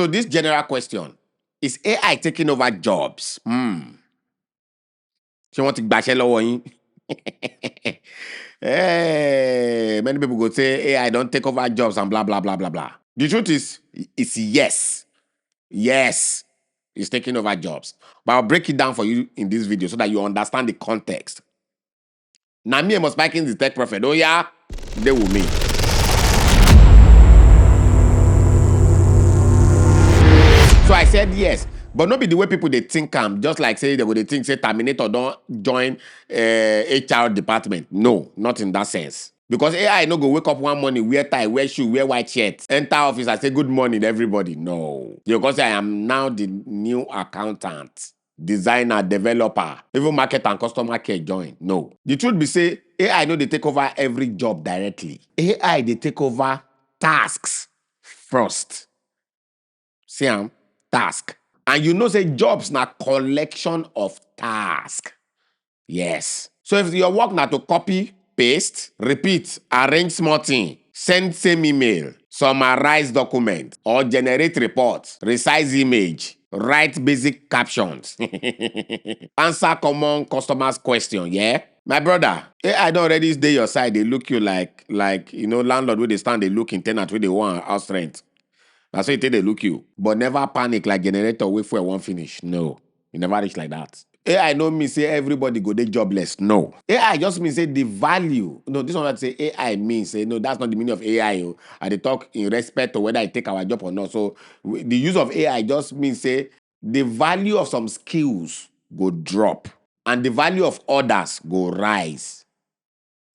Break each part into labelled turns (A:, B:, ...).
A: So this general question, is AI taking over jobs? She want to gbaṣẹ́ lọ́wọ́ yín. Hey, many people go say AI don't take over jobs and blah, blah, blah, blah, blah. The truth is, it's yes. Yes, it's taking over jobs. But I'll break it down for you in this video so that you understand the context. Now, me must biking the tech prophet. Oh, yeah, they will me. So I said yes, but not be the way people they think. Just like say they would think say Terminator don't join HR department. No, not in that sense. Because AI no go wake up one morning, wear tie, wear shoe, wear white shirt, enter office and say good morning everybody. No, because I am now the new accountant, designer, developer, even market and customer care join. No, the truth be say AI know they take over every job directly. AI they take over tasks first. See task. And you know say jobs na collection of task. Yes. So if your work na to copy, paste, repeat, arrange small thing, send same email, summarize document, or generate reports, resize image, write basic captions, answer common customers' question, yeah? My brother, AI don already dey your side, they look you like landlord where they stand, they look in tenant where they want house rent. That's why they look you. But never panic like generator wait for one finish. No. You never reach like that. AI no mean say everybody go dey jobless. No. AI just means say the value. No, this one that say AI means say no, that's not the meaning of AI. Oh. And they talk in respect to whether I take our job or not. So the use of AI just means say the value of some skills go drop and the value of others go rise.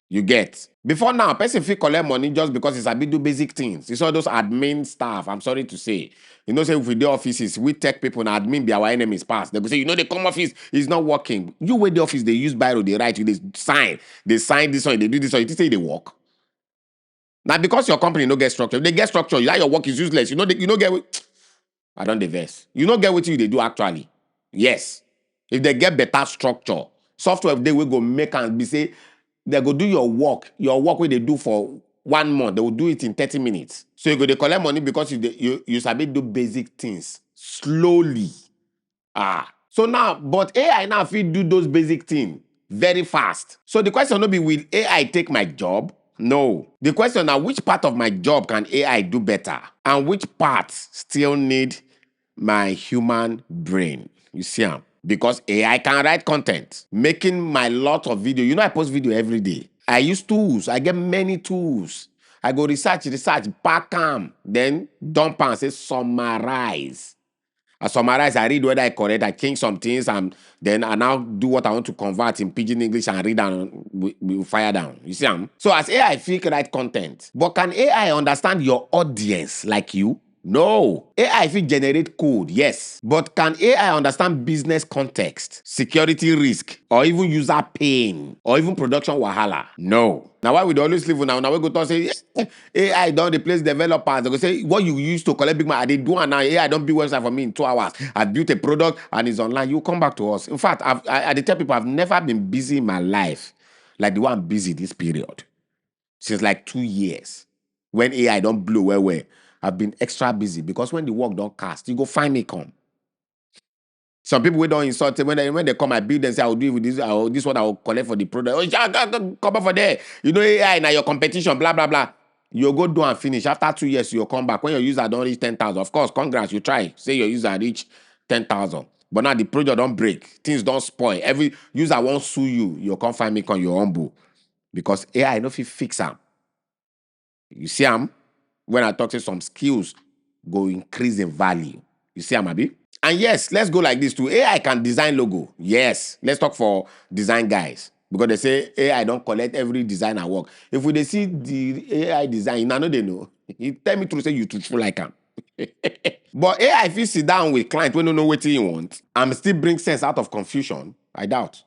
A: You get? Before now, person fit collect money just because it's a bit do basic things. It's all those admin staff, I'm sorry to say. You know, say if we do offices, we tech people and admin be our enemies past. They go say, they come office, it's not working. You wait the office, they use biro, they write, they sign. They sign this one, they do this one. You say they work. Now, because your company no get structure, if they get structure, that your work is useless. You don't get I don't diverse. You don't get what they do actually. Yes. If they get better structure, software they will go make and be say, they go do your work where they do for 1 month, they will do it in 30 minutes. So you go to collect money because you sabi do basic things slowly. So now, but AI now fit do those basic things very fast. So the question no be, will AI take my job? No. The question now, which part of my job can AI do better? And which parts still need my human brain? You see because AI can write content, making my lot of video. I post video every day. I use tools. I get many tools. I go research, pack them, then dump and say summarize. I summarize, I read whether I correct, I change some things, and then I now do what I want to convert in pidgin English and read and we fire down. You see? So as AI fit write content, but can AI understand your audience like you? No. AI fit generate code, yes. But can AI understand business context, security risk, or even user pain, or even production wahala? No. Now why we dey always live now we go talk say AI don't replace developers. They go say what you used to collect big money, I did do and now AI don't build website for me in 2 hours. I built a product and it's online. You come back to us. In fact, I tell people I've never been busy in my life like the one I'm busy this period. Since like 2 years. When AI don't blow where I've been extra busy because when the work don't cast, you go find me come. Some people we don't insult when they come, I build and say, I'll do it with this, this one I will collect for the product. Oh, come up for there. AI now your competition, blah, blah, blah. You'll go do and finish. After 2 years, you'll come back. When your user don't reach 10,000, of course, congrats, you try. Say your user reach 10,000. But now the project don't break. Things don't spoil. Every user won't sue you. You'll come find me on your humble. Because AI no fit fix them. You see when I talk to some skills go increase in value. You see Abi? And yes, let's go like this too. AI can design logo. Yes, let's talk for design guys. Because they say AI don't collect every designer work. If we see the AI design, I know they know. You tell me to say you truthful like him. But AI, if you sit down with client when don't know what you want, and still bring sense out of confusion, I doubt.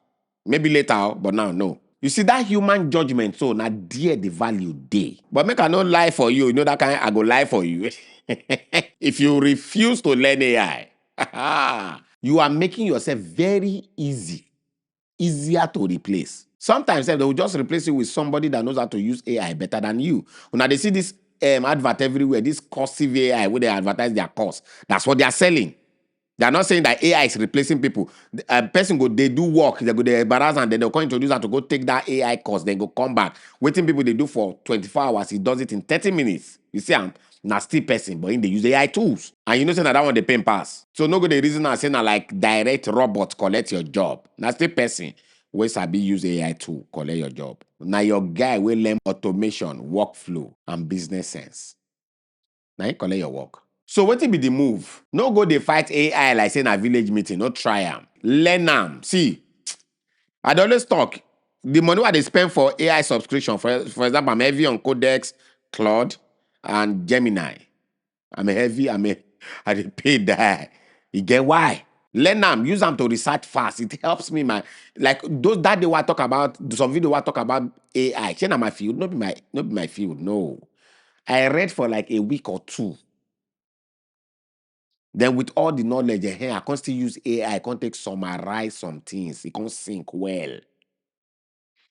A: Maybe later, but now, no. You see that human judgment, so now dear the value day. But make I not lie for you. You know that kind I go lie for you. If you refuse to learn AI, you are making yourself very easier to replace. Sometimes they will just replace you with somebody that knows how to use AI better than you. Now they see this advert everywhere, this cursive AI where they advertise their course. That's what they are selling. They are not saying that AI is replacing people. A person go, they do work, they go, they embarrass, and then they'll go introduce her to go take that AI course, then go come back. Waiting people they do for 24 hours, he does it in 30 minutes. You see, I'm not still person, but in they use AI tools. And you know, saying that one they pay pass. So no good the reason I say now like direct robot collect your job. Now still person where sabi use AI tool collect your job. Now your guy will learn automation, workflow, and business sense. Now you collect your work. So what be the move? No go they fight AI like saying a village meeting. No try am. Learn am. See, I dey always talk. The money what they spend for AI subscription, for example, I'm heavy on Codex, Claude, and Gemini. I dey pay that. You get why? Learn am, use them to research fast. It helps me, man. Like those that they want talk about, some video want talk about AI. Shey na my field, not be my field. No. I read for like a week or two. Then with all the knowledge here, I can still use AI. I can take summarize some things. It can sync well.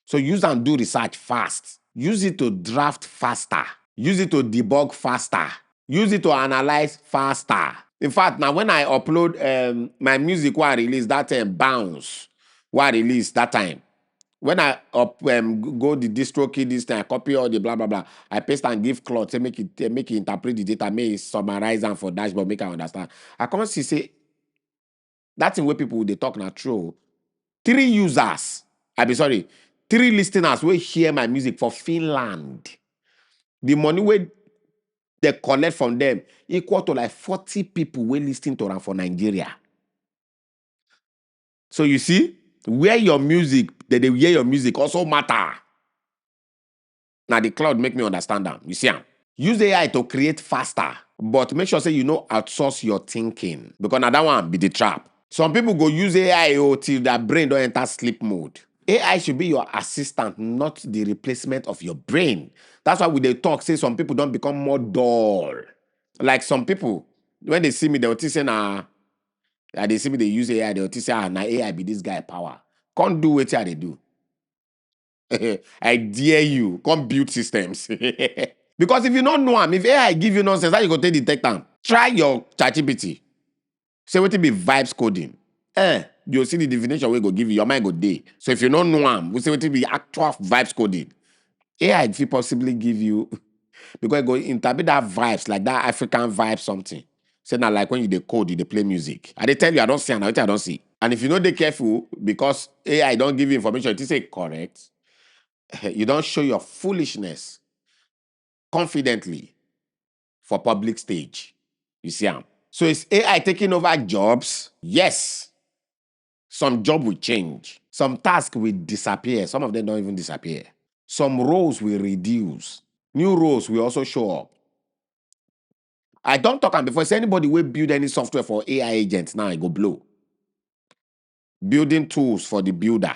A: So use and do research fast. Use it to draft faster. Use it to debug faster. Use it to analyze faster. In fact, now when I upload my music, what I release that time, bounce, what I release that time. When I go the distro key this time, I copy all the blah blah blah. I paste and give Claude, say make it interpret the data, make it summarize and for dashboard, make I understand. I come see say that's in where people they talk now true. 3 users, 3 listeners will hear my music for Finland. The money where they collect from them equal to like 40 people will listen to them for Nigeria. So you see, where your music, that they hear your music also matter. Now the cloud make me understand that. You see, use AI to create faster, but make sure say you know outsource your thinking because now that one be the trap. Some people go use AI till their brain don't enter sleep mode. AI should be your assistant, not the replacement of your brain. That's why we they talk say some people don't become more dull. Like some people, when they see me, they will say they see me they use AI, they will say now AI be this guy power. Can't do what they do. I dare you, come build systems. Because if you don't know them, if AI give you nonsense, how you go take detect them? Try your ChatGPT. Say what it be vibes coding. You'll see the definition we go give you, your mind go day. So if you don't know them, we say what it be actual vibes coding. AI if you possibly give you, because it go interpret that vibes, like that African vibe something. Say now like when you dey code, you dey play music. I dey tell you, I don't see, and I don't see. And if you know they careful, because AI don't give you information, it is say correct. You don't show your foolishness confidently for public stage. You see am? So is AI taking over jobs? Yes. Some job will change. Some tasks will disappear. Some of them don't even disappear. Some roles will reduce. New roles will also show up. I don't talk am before. Say anybody will build any software for AI agents now, it go blow. Building tools for the builder.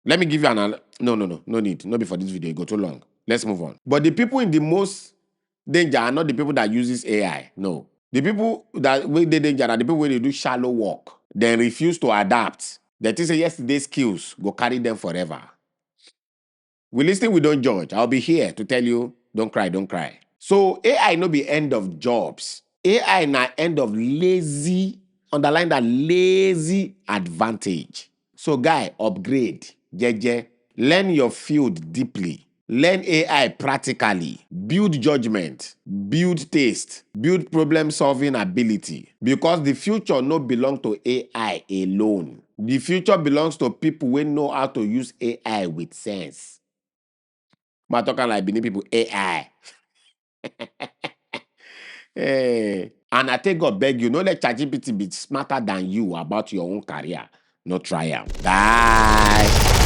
A: Let me give you no need. Not before this video, it go too long. Let's move on. But the people in the most danger are not the people that uses AI. No. The people that will the danger are the people where they do shallow work, then refuse to adapt. That is say yesterday's skills go carry them forever. We listen, we don't judge. I'll be here to tell you, don't cry, don't cry. So AI no be end of jobs. AI na end of lazy, underline that lazy advantage. So guy, upgrade, jeje, learn your field deeply. Learn AI practically. Build judgment. Build taste. Build problem-solving ability. Because the future no belong to AI alone. The future belongs to people who know how to use AI with sense. I'm talking like Benin people, AI. Hey. And I take God beg you, no let ChatGPT be smarter than you about your own career. No try am. Bye.